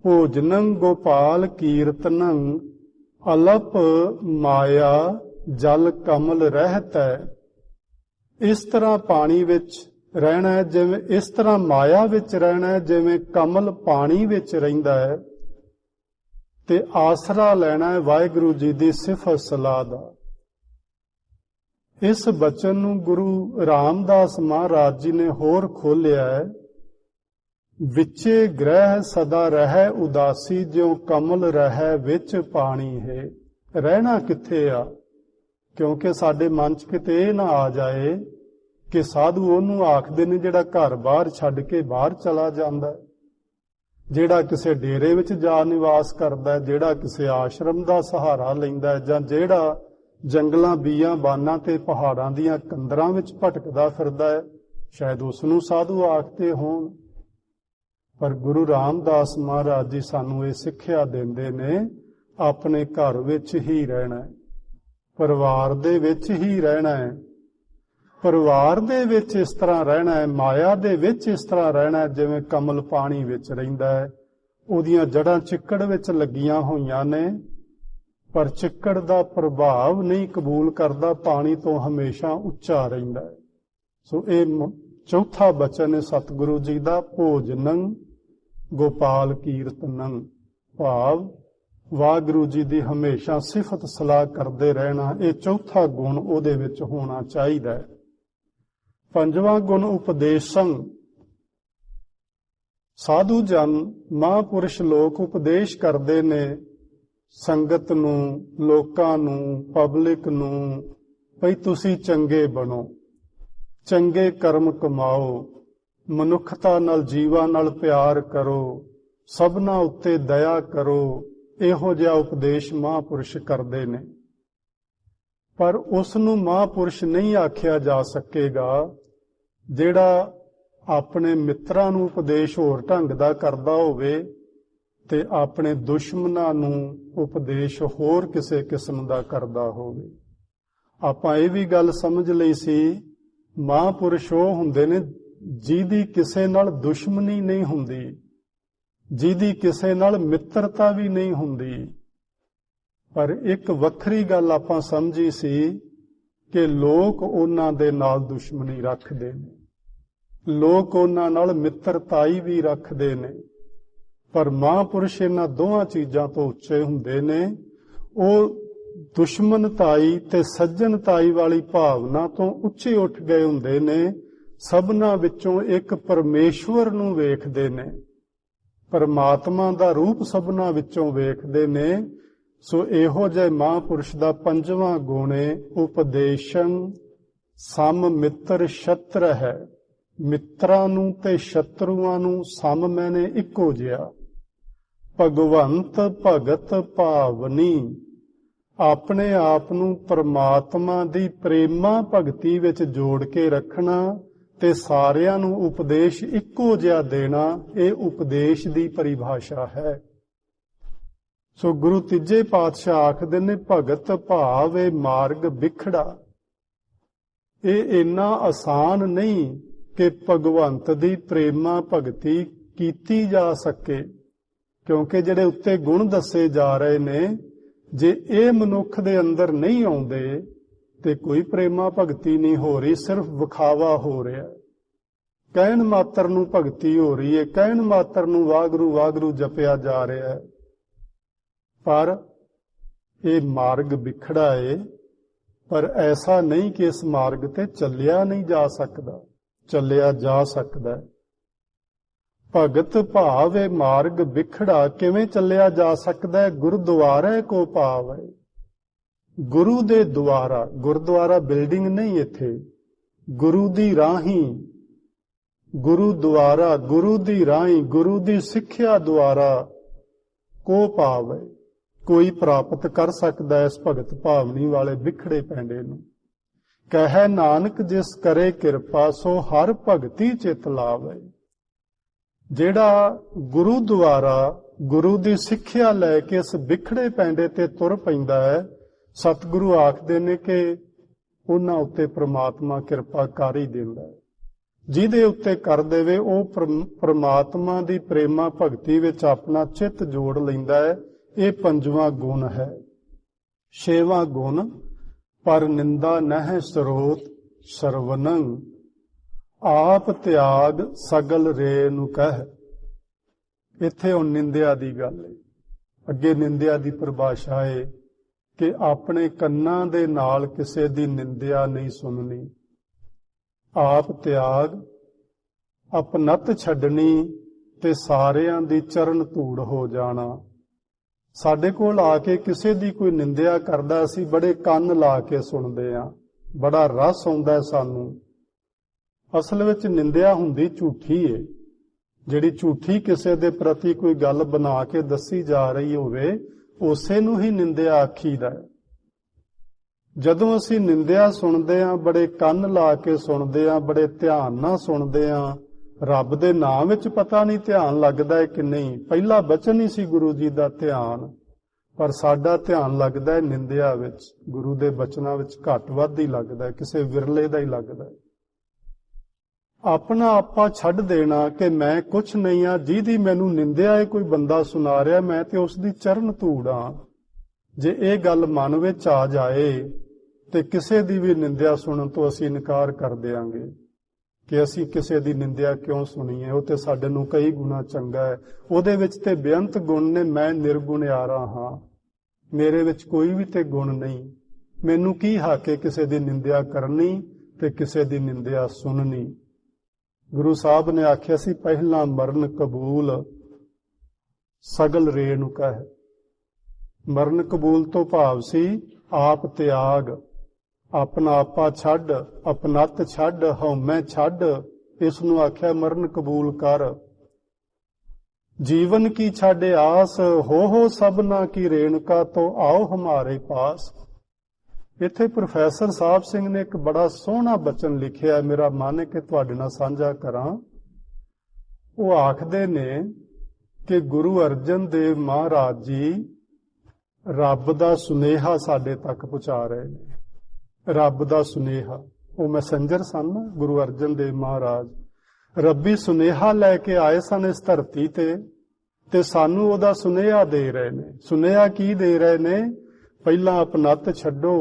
भोजनं गोपाल कीर्तनं अलप माया जल कमल रहत है। इस तरह पानी विच रहना है, जिवें इस तरह माया विच रहना है जिवें कमल पानी विच रहिंदा है। ते आसरा लेना है वाहिगुरू जी दी सिफत सलाह दा। इस बचन नूं गुरु रामदास महाराज जी ने होर खोलिया है। विचे ग्रह सदा रहै उदासी, ज्यों कमल रहै विच पानी है। रहना कित्थे आ? क्योंकि साडे मन च किते इह ना आ जाए कि साधु ओनू आखदे ने जिहड़ा घर बाहर छड्ड के बाहर चला जांदा है, जिहड़ा किसे डेरे विच जा निवास करदा है, जिहड़ा किसे आश्रम दा सहारा लैंदा है, जां जिहड़ा जंगलां बीआं बानां ते पहाड़ां दीआं कंदरां विच भटकदा फिरदा है, शायद उस नूं साधु आखदे होण। पर गुरु रामदास महाराज जी सानू ये सिੱਖਿਆ ਦਿੰਦੇ ਨੇ, अपने घर विच ही रहना है, परिवार दे विच ही रहना है। ਪਰਿਵਾਰ ਦੇ ਵਿੱਚ ਇਸ ਤਰ੍ਹਾਂ ਰਹਿਣਾ ਹੈ, ਮਾਇਆ ਦੇ ਵਿੱਚ ਇਸ ਤਰ੍ਹਾਂ ਰਹਿਣਾ ਹੈ ਜਿਵੇਂ ਕਮਲ ਪਾਣੀ ਵਿੱਚ ਰਹਿੰਦਾ ਹੈ। ਉਹਦੀਆਂ ਜੜ੍ਹਾਂ ਚਿੱਕੜ ਵਿੱਚ ਲੱਗੀਆਂ ਹੋਈਆਂ ਨੇ, ਪਰ ਚਿੱਕੜ ਦਾ ਪ੍ਰਭਾਵ ਨਹੀਂ ਕਬੂਲ ਕਰਦਾ, ਪਾਣੀ ਤੋਂ ਹਮੇਸ਼ਾ ਉੱਚਾ ਰਹਿੰਦਾ ਹੈ। ਸੋ ਇਹ ਚੌਥਾ ਬਚਨ ਹੈ ਸਤਿਗੁਰੂ ਜੀ ਦਾ, ਭੋਜਨੰ ਗੋਪਾਲ ਕੀਰਤਨੰ, ਭਾਵ ਵਾਹਿਗੁਰੂ ਜੀ ਦੀ ਹਮੇਸ਼ਾ ਸਿਫਤ ਸਲਾਹ ਕਰਦੇ ਰਹਿਣਾ। ਇਹ ਚੌਥਾ ਗੁਣ ਉਹਦੇ ਵਿੱਚ ਹੋਣਾ ਚਾਹੀਦਾ ਹੈ। ਪੰਜਵਾਂ ਗੁਣ ਉਪਦੇਸ਼ੰ, ਸਾਧੂ ਜਨ ਮਹਾਂਪੁਰਸ਼ ਲੋਕ ਉਪਦੇਸ਼ ਕਰਦੇ ਨੇ ਸੰਗਤ ਨੂੰ, ਲੋਕਾਂ ਨੂੰ, ਪਬਲਿਕ ਨੂੰ, ਭਈ ਤੁਸੀਂ ਚੰਗੇ ਬਣੋ, ਚੰਗੇ ਕਰਮ ਕਮਾਓ, ਮਨੁੱਖਤਾ ਨਾਲ, ਜੀਵਾਂ ਨਾਲ ਪਿਆਰ ਕਰੋ, ਸਭਨਾਂ ਉੱਤੇ ਦਇਆ ਕਰੋ। ਇਹੋ ਜਿਹਾ ਉਪਦੇਸ਼ ਮਹਾਂਪੁਰਸ਼ ਕਰਦੇ ਨੇ, ਪਰ ਉਸ ਨੂੰ ਮਹਾਂਪੁਰਸ਼ ਨਹੀਂ ਆਖਿਆ ਜਾ ਸਕੇਗਾ ਜਿਹੜਾ ਆਪਣੇ ਮਿੱਤਰਾਂ ਨੂੰ ਉਪਦੇਸ਼ ਹੋਰ ਢੰਗ ਦਾ ਕਰਦਾ ਹੋਵੇ ਤੇ ਆਪਣੇ ਦੁਸ਼ਮਣਾਂ ਨੂੰ ਉਪਦੇਸ਼ ਹੋਰ ਕਿਸੇ ਕਿਸਮ ਦਾ ਕਰਦਾ ਹੋਵੇ। ਆਪਾਂ ਇਹ ਵੀ ਗੱਲ ਸਮਝ ਲਈ ਸੀ, ਮਹਾਂਪੁਰਸ਼ ਉਹ ਹੁੰਦੇ ਨੇ ਜਿਹਦੀ ਕਿਸੇ ਨਾਲ ਦੁਸ਼ਮਣੀ ਨਹੀਂ ਹੁੰਦੀ, ਜਿਹਦੀ ਕਿਸੇ ਨਾਲ ਮਿੱਤਰਤਾ ਵੀ ਨਹੀਂ ਹੁੰਦੀ। ਪਰ ਇੱਕ ਵੱਖਰੀ ਗੱਲ ਆਪਾਂ ਸਮਝੀ ਸੀ ਕਿ ਲੋਕ ਉਹਨਾਂ ਦੇ ਨਾਲ ਦੁਸ਼ਮਣੀ ਰੱਖਦੇ ਨੇ, ਲੋਕ ਉਹਨਾਂ ਨਾਲ ਮਿੱਤਰਤਾਈ ਵੀ ਰੱਖਦੇ ਨੇ, ਪਰ ਮਹਾਂਪੁਰਸ਼ ਇਹਨਾਂ ਦੋਹਾਂ ਚੀਜ਼ਾਂ ਤੋਂ ਉੱਚੇ ਹੁੰਦੇ ਨੇ। ਉਹ ਦੁਸ਼ਮਣਤਾਈ ਤੇ ਸੱਜਣਤਾਈ ਵਾਲੀ ਭਾਵਨਾ ਤੋਂ ਉੱਚੇ ਉੱਠ ਗਏ ਹੁੰਦੇ ਨੇ, ਸਭਨਾਂ ਵਿੱਚੋਂ ਇੱਕ ਪਰਮੇਸ਼ਵਰ ਨੂੰ ਵੇਖਦੇ ਨੇ, ਪਰਮਾਤਮਾ ਦਾ ਰੂਪ ਸਭਨਾਂ ਵਿੱਚੋਂ ਵੇਖਦੇ ਨੇ। ਸੋ ਇਹੋ ਜਿਹੇ ਮਹਾਂਪੁਰਸ਼ ਦਾ ਪੰਜਵਾਂ ਗੁਣ ਹੈ ਉਪਦੇਸ਼ਨ ਸਮ ਮਿੱਤਰ ਸ਼ਤਰ ਹੈ। ਮਿੱਤਰਾਂ ਨੂੰ ਤੇ ਸ਼ਤਰੂਆਂ ਨੂੰ ਸਮ ਮੈਨੇ ਇੱਕੋ ਜਿਹਾ। ਭਗਵੰਤ ਭਗਤ ਭਾਵਨੀ, ਆਪਣੇ ਆਪ ਨੂੰ ਪਰਮਾਤਮਾ ਦੀ ਪ੍ਰੇਮਾ ਭਗਤੀ ਵਿੱਚ ਜੋੜ ਕੇ ਰੱਖਣਾ ਤੇ ਸਾਰਿਆਂ ਨੂੰ ਉਪਦੇਸ਼ ਇੱਕੋ ਜਿਹਾ ਦੇਣਾ, ਇਹ ਉਪਦੇਸ਼ ਦੀ ਪਰਿਭਾਸ਼ਾ ਹੈ। ਸੋ ਗੁਰੂ ਤੀਜੇ ਪਾਤਸ਼ਾਹ ਆਖਦੇ ਨੇ ਭਗਤ ਭਾਵ ਇਹ ਮਾਰਗ ਵਿਖੜਾ। ਇਹ ਇੰਨਾ ਆਸਾਨ ਨਹੀਂ ਕਿ ਭਗਵੰਤ ਦੀ ਪ੍ਰੇਮਾ ਭਗਤੀ ਕੀਤੀ ਜਾ ਸਕੇ, ਕਿਉਂਕਿ ਜਿਹੜੇ ਉੱਤੇ ਗੁਣ ਦੱਸੇ ਜਾ ਰਹੇ ਨੇ, ਜੇ ਇਹ ਮਨੁੱਖ ਦੇ ਅੰਦਰ ਨਹੀਂ ਆਉਂਦੇ ਤੇ ਕੋਈ ਪ੍ਰੇਮਾ ਭਗਤੀ ਨਹੀਂ ਹੋ ਰਹੀ, ਸਿਰਫ ਵਿਖਾਵਾ ਹੋ ਰਿਹਾ। ਕਹਿਣ ਮਾਤਰ ਨੂੰ ਭਗਤੀ ਹੋ ਰਹੀ ਹੈ, ਕਹਿਣ ਮਾਤਰ ਨੂੰ ਵਾਹਿਗੁਰੂ ਵਾਹਿਗੁਰੂ ਜਪਿਆ ਜਾ ਰਿਹਾ ਹੈ, ਪਰ ਇਹ ਮਾਰਗ ਵਿਖੜਾ ਏ। ਪਰ ਐਸਾ ਨਹੀਂ ਕਿ ਇਸ ਮਾਰਗ ਤੇ ਚੱਲਿਆ ਨਹੀਂ ਜਾ ਸਕਦਾ, ਚੱਲਿਆ ਜਾ ਸਕਦਾ ਹੈ। ਭਗਤ ਭਾਵ ਇਹ ਮਾਰਗ ਵਿਖੜਾ ਕਿਵੇਂ ਚੱਲਿਆ ਜਾ ਸਕਦਾ ਹੈ? ਗੁਰਦੁਆਰੇ ਕੋ ਭਾਵ ਹੈ, ਗੁਰੂ ਦੇ ਦੁਆਰਾ। ਗੁਰਦੁਆਰਾ ਬਿਲਡਿੰਗ ਨਹੀਂ ਇੱਥੇ, ਗੁਰੂ ਦੀ ਰਾਹੀਂ, ਗੁਰੂ ਦੁਆਰਾ, ਗੁਰੂ ਦੀ ਰਾਹੀਂ, ਗੁਰੂ ਦੀ ਸਿੱਖਿਆ ਦੁਆਰਾ ਕੋ ਭਾਵ ਹੈ। ਕੋਈ ਪ੍ਰਾਪਤ ਕਰ ਸਕਦਾ ਇਸ ਭਗਤ ਭਾਵਨੀ ਵਾਲੇ ਵਿਖੜੇ ਪੈਂਡੇ ਨੂੰ। ਕਹੈ ਨਾਨਕ ਜਿਸ ਕਰੇ ਕਿਰਪਾ ਸੋ ਹਰ ਭਗਤੀ ਚਿਤ ਲਾਵੈ। ਜਿਹੜਾ ਗੁਰੂ ਦੁਆਰਾ, ਗੁਰੂ ਦੀ ਸਿੱਖਿਆ ਲੈ ਕੇ ਇਸ ਵਿਖੜੇ ਪੈਂਡੇ ਤੇ ਤੁਰ ਪੈਂਦਾ ਹੈ, ਸਤਿਗੁਰੂ ਆਖਦੇ ਨੇ ਕਿ ਉਹਨਾਂ ਉੱਤੇ ਪ੍ਰਮਾਤਮਾ ਕਿਰਪਾ ਕਰ ਹੀ ਦਿੰਦਾ ਹੈ। ਜਿਹਦੇ ਉੱਤੇ ਕਰ ਦੇਵੇ ਉਹ ਪ੍ਰਮਾਤਮਾ ਦੀ ਪ੍ਰੇਮਾ ਭਗਤੀ ਵਿੱਚ ਆਪਣਾ ਚਿੱਤ ਜੋੜ ਲੈਂਦਾ ਹੈ। ਇਹ ਪੰਜਵਾਂ ਗੁਣ ਹੈ। ਛੇਵਾਂ ਗੁਣ ਪਰ ਨਿੰਦਾ ਨਹਿ ਸਰੋਤ ਸਰਵਨੰ, ਆਪ ਤਿਆਗ ਸਗਲ ਰੇ ਨੂੰ ਕਹਿ। ਇੱਥੇ ਹੁਣ ਨਿੰਦਿਆ ਦੀ ਗੱਲ ਹੈ। ਅੱਗੇ ਨਿੰਦਿਆ ਦੀ ਪਰਿਭਾਸ਼ਾ ਹੈ ਕਿ ਆਪਣੇ ਕੰਨਾਂ ਦੇ ਨਾਲ ਕਿਸੇ ਦੀ ਨਿੰਦਿਆ ਨਹੀਂ ਸੁਣਨੀ, ਆਪ ਤਿਆਗ, ਅਪਨਤ ਛੱਡਣੀ ਤੇ ਸਾਰਿਆਂ ਦੀ ਚਰਨ ਧੂੜ ਹੋ ਜਾਣਾ। ਸਾਡੇ ਕੋਲ ਆ ਕੇ ਕਿਸੇ ਦੀ ਕੋਈ ਨਿੰਦਿਆ ਕਰਦਾ, ਅਸੀਂ ਬੜੇ ਕੰਨ ਲਾ ਕੇ ਸੁਣਦੇ ਹਾਂ, ਬੜਾ ਰਸ ਆਉਂਦਾ ਸਾਨੂੰ। ਅਸਲ ਵਿੱਚ ਨਿੰਦਿਆ ਹੁੰਦੀ ਝੂਠੀ ਏ। ਜਿਹੜੀ ਝੂਠੀ ਕਿਸੇ ਦੇ ਪ੍ਰਤੀ ਕੋਈ ਗੱਲ ਬਣਾ ਕੇ ਦੱਸੀ ਜਾ ਰਹੀ ਹੋਵੇ, ਉਸੇ ਨੂੰ ਹੀ ਨਿੰਦਿਆ ਆਖੀਦਾ ਹੈ। ਜਦੋਂ ਅਸੀਂ ਨਿੰਦਿਆ ਸੁਣਦੇ ਹਾਂ, ਬੜੇ ਕੰਨ ਲਾ ਕੇ ਸੁਣਦੇ ਹਾਂ, ਬੜੇ ਧਿਆਨ ਨਾਲ ਸੁਣਦੇ ਹਾਂ, ਰੱਬ ਦੇ ਨਾਮ ਵਿੱਚ ਪਤਾ ਨਹੀਂ ਧਿਆਨ ਲੱਗਦਾ ਹੈ ਕਿ ਨਹੀਂ। ਪਹਿਲਾ ਬਚਨ ਹੀ ਸੀ ਗੁਰੂ ਜੀ ਦਾ ਧਿਆਨ, पर साडा ध्यान लगदा है निंदिया विच, गुरु दे बचनां विच घट वध ही लगदा है, किसे विरले दा ही लगदा है। अपना आपा छड्ड देना कि मैं कुछ नहीं हाँ, जिहदी मैनू निंदिया है कोई बंदा सुना रहा, मैं ते उसदी चरण धूड़ हाँ। जे ये गल मन विच आ जाए ते किसे दी भी निंदिया सुनन तो असीं इनकार कर देंगे कि असीं किसे दी निंदिया क्यों सुनीए, वो ते साडे नूं कई गुना चंगा है। उहदे विच ते बेअंत गुण ने, मैं निर्गुणियारा हाँ, मेरे विच कोई भी ते गुण नहीं। मैनू की हक है किसे दी निंदिया करनी ते किसे दी निंदिया सुननी। गुरु साहब ने आख्या सी पहला मरण कबूल सगल रेणुका है। मरण कबूल तो भाव सी आप त्याग, अपना आपा छड्ड, अपनत छड्ड, हउमै छड्ड, इसनूं आख्या मरण कबूल कर। जीवन की छाड़े आस, हो सबना की रेणुका, तो आओ हमारे पास। इत्थे प्रोफैसर साहब सिंह ने एक बड़ा सोहना बचन लिखिया, मेरा मन है कि तुहाडे नाल साझा करां। वो आखदे ने कि गुरु अर्जन देव महाराज जी रब दा सुनेहा साडे तक पहुंचा रहे ने। रब दा सुनेहा, वो मैसेंजर सन ना गुरु अर्जन देव महाराज, रब्बी सुनेहा लैके आए सन इस धरती ते सानू ओदा सुनेहा दे रहे ने। सुनेहा की दे रहे ने? पहला अपनत छड्डो,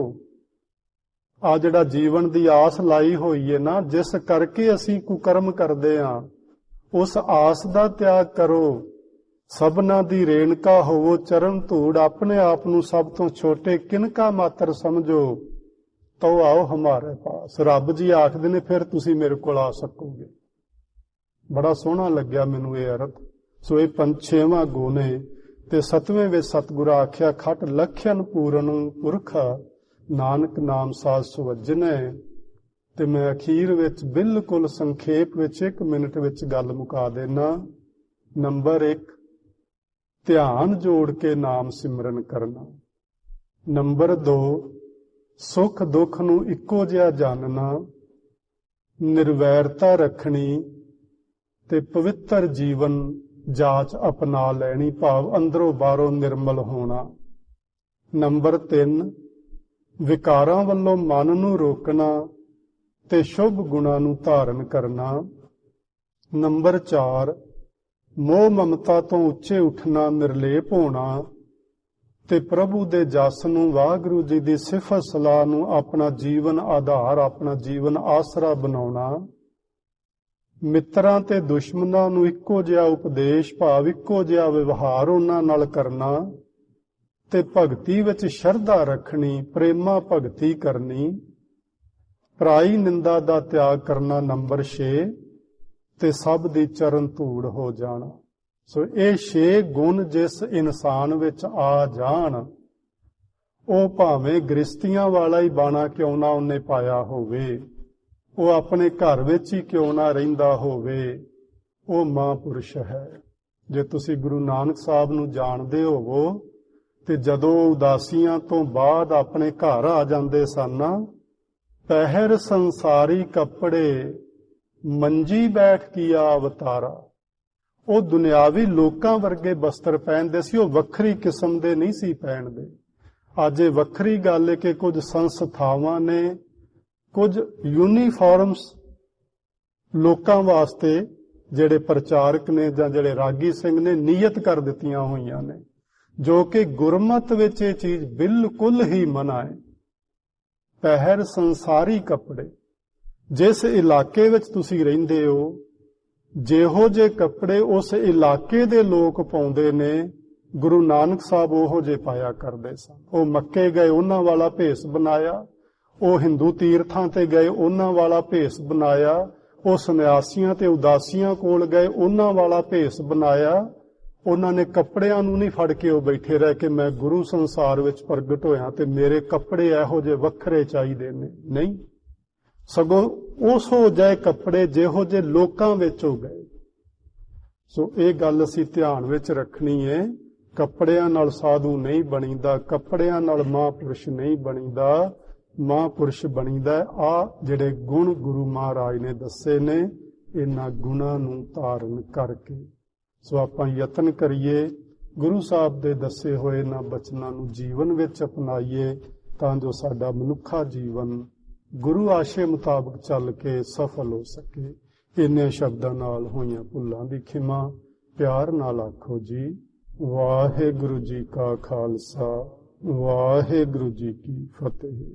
आ जिहड़ा जीवन दी आस लाई होई है ना, जिस करके असीं कुकर्म करदे हां, उस आस दा त्याग करो। सबना दी रेणका होवो चरण धूड़, अपने आप नूं सब तो छोटे किनका मात्र समझो, तो आओ हमारे पास। रब जी आखदे ने फिर तुसीं मेरे कोल आ सकोगे। बड़ा सोहना लग्या मैनूं ये अर्थ। सो ये 6वां गुण है ते 7वें विच सतगुर आख्या खट लखन पूरन पुरखा, नानक नाम साध सुवजने। ते मैं अखीर विच बिल्कुल संखेप विच 1 मिनट विच गल मुका देना। नंबर 1, ध्यान जोड़ के नाम सिमरन करना। नंबर 2, सुख दुख नूं इक्को जिहा जानना, निर्वैरता रखनी ते पवित्र जीवन जाच अपना लैनी, भाव अंदरों बाहरों निर्मल होना। नंबर 3, विकारां वल्लों मन नूं रोकना ते शुभ गुणां नूं धारण करना। नंबर 4, मोह ममता तो उच्चे उठना, निर्लेप होना ते प्रभु दे जस नूं, वाहिगुरू जी दी सिफत सलाह नूं अपना जीवन आधार, अपना जीवन आसरा बनाउणा। मित्रां ते दुश्मनां नूं इक्को जिहा उपदेश, भाव इक्को जिहा व्यवहार उन्हां नाल करना ते भगती विच शरधा रखनी, प्रेमा भगती करनी। पराई निंदा दा त्याग करना। नंबर 6, ते सब दी चरण धूड़ हो जाना। सो ये 6 गुण जिस इंसान विच आ जाण, ਉਹ ਭਾਵੇਂ ਗ੍ਰਸਤੀਆਂ ਵਾਲਾ ਹੀ ਬਾਣਾ ਕਿਉਂ ਨਾ ਉਹਨੇ ਪਾਇਆ ਹੋਵੇ, ਉਹ ਆਪਣੇ ਘਰ ਵਿੱਚ ਹੀ ਕਿਉਂ ਨਾ ਰਹਿੰਦਾ ਹੋਵੇ, ਉਹ ਮਹਾਂਪੁਰਸ਼ ਹੈ। ਜੇ ਤੁਸੀਂ ਗੁਰੂ ਨਾਨਕ ਸਾਹਿਬ ਨੂੰ ਜਾਣਦੇ ਹੋਵੋ ਤੇ ਜਦੋਂ ਉਦਾਸੀਆਂ ਤੋਂ ਬਾਅਦ ਆਪਣੇ ਘਰ ਆ ਜਾਂਦੇ ਸਨ, ਪਹਿਰ ਸੰਸਾਰੀ ਕੱਪੜੇ ਮੰਜੀ ਬੈਠ ਕੀਆ ਅਵਤਾਰਾ, ਉਹ ਦੁਨਿਆਵੀ ਲੋਕਾਂ ਵਰਗੇ ਬਸਤਰ ਪਹਿਨਦੇ ਸੀ, ਉਹ ਵੱਖਰੀ ਕਿਸਮ ਦੇ ਨਹੀਂ ਸੀ ਪਹਿਨਦੇ। ਅੱਜ ਇਹ ਵੱਖਰੀ ਗੱਲ ਹੈ ਕਿ ਕੁਝ ਸੰਸਥਾਵਾਂ ਨੇ ਕੁਝ ਯੂਨੀਫਾਰਮਸ ਲੋਕਾਂ ਵਾਸਤੇ ਜਿਹੜੇ ਪ੍ਰਚਾਰਕ ਨੇ ਜਾਂ ਜਿਹੜੇ ਰਾਗੀ ਸਿੰਘ ਨੇ ਨੀਯਤ ਕਰ ਦਿੱਤੀਆਂ ਹੋਈਆਂ ਨੇ, ਜੋ ਕਿ ਗੁਰਮਤ ਵਿੱਚ ਇਹ ਚੀਜ਼ ਬਿਲਕੁਲ ਹੀ ਮਨਾ ਹੈ। ਪਹਿਰ ਸੰਸਾਰੀ ਕੱਪੜੇ, ਜਿਸ ਇਲਾਕੇ ਵਿੱਚ ਤੁਸੀਂ ਰਹਿੰਦੇ ਹੋ, ਜਿਹੋ ਜਿਹੇ ਕੱਪੜੇ ਉਸ ਇਲਾਕੇ ਦੇ ਲੋਕ ਪਾਉਂਦੇ ਨੇ, ਗੁਰੂ ਨਾਨਕ ਸਾਹਿਬ ਉਹੋ ਜਿਹੇ ਪਾਇਆ ਕਰਦੇ ਸਨ। ਉਹ ਮੱਕੇ ਗਏ, ਉਹਨਾਂ ਵਾਲਾ ਭੇਸ ਬਣਾਇਆ। ਉਹ ਹਿੰਦੂ ਤੀਰਥਾਂ ਤੇ ਗਏ, ਉਹਨਾਂ ਵਾਲਾ ਭੇਸ ਬਣਾਇਆ। ਉਹ ਸੰਨਿਆਸੀਆਂ ਤੇ ਉਦਾਸੀਆਂ ਕੋਲ ਗਏ, ਉਹਨਾਂ ਵਾਲਾ ਭੇਸ ਬਣਾਇਆ। ਉਹਨਾਂ ਨੇ ਕੱਪੜਿਆਂ ਨੂੰ ਨਹੀਂ ਫੜ ਕੇ ਉਹ ਬੈਠੇ ਰਹਿ ਕੇ ਮੈਂ ਗੁਰੂ ਸੰਸਾਰ ਵਿੱਚ ਪ੍ਰਗਟ ਹੋਇਆ ਤੇ ਮੇਰੇ ਕੱਪੜੇ ਇਹੋ ਜਿਹੇ ਵੱਖਰੇ ਚਾਹੀਦੇ ਨੇ, ਨਹੀਂ। ਸਗੋਂ ਉਸ ਹੋ ਜਾਏ ਕੱਪੜੇ ਜਿਹੋ ਜਿਹੇ ਲੋਕਾਂ ਵਿੱਚ ਹੋ ਗਏ। ਸੋ ਇਹ ਗੱਲ ਅਸੀਂ ਧਿਆਨ ਵਿੱਚ ਰੱਖਣੀ ਹੈ। ਕੱਪੜਿਆਂ ਨਾਲ ਸਾਧੂ ਨਹੀਂ ਬਣੀਦਾ, ਕੱਪੜਿਆਂ ਨਾਲ ਮਹਾਂਪੁਰਸ਼ ਨਹੀਂ ਬਣੀਦਾ। ਮਹਾਂਪੁਰਸ਼ ਬਣੀਦਾ ਆ ਜਿਹੜੇ ਗੁਣ ਗੁਰੂ ਮਹਾਰਾਜ ਨੇ ਦੱਸੇ ਨੇ, ਇਹਨਾਂ ਗੁਣਾਂ ਨੂੰ ਧਾਰਨ ਕਰਕੇ। ਸੋ ਆਪਾਂ ਯਤਨ ਕਰੀਏ ਗੁਰੂ ਸਾਹਿਬ ਦੇ ਦੱਸੇ ਹੋਏ ਨਾ ਬਚਨਾਂ ਨੂੰ ਜੀਵਨ ਵਿੱਚ ਅਪਣਾਈਏ ਤਾਂ ਜੋ ਸਾਡਾ ਮਨੁੱਖਾ ਜੀਵਨ ਗੁਰੂ ਆਸ਼ੇ ਮੁਤਾਬਕ ਚੱਲ ਕੇ ਸਫਲ ਹੋ ਸਕੇ। ਇੰਨੇ ਸ਼ਬਦਾਂ ਨਾਲ ਹੋਈਆਂ ਭੁੱਲਾਂ ਦੀ ਖਿਮਾ ਪਿਆਰ ਨਾਲ ਆਖੋ ਜੀ। ਵਾਹਿਗੁਰੂ ਜੀ ਕਾ ਖਾਲਸਾ, ਵਾਹਿਗੁਰੂ ਜੀ ਕੀ ਫਤਿਹ।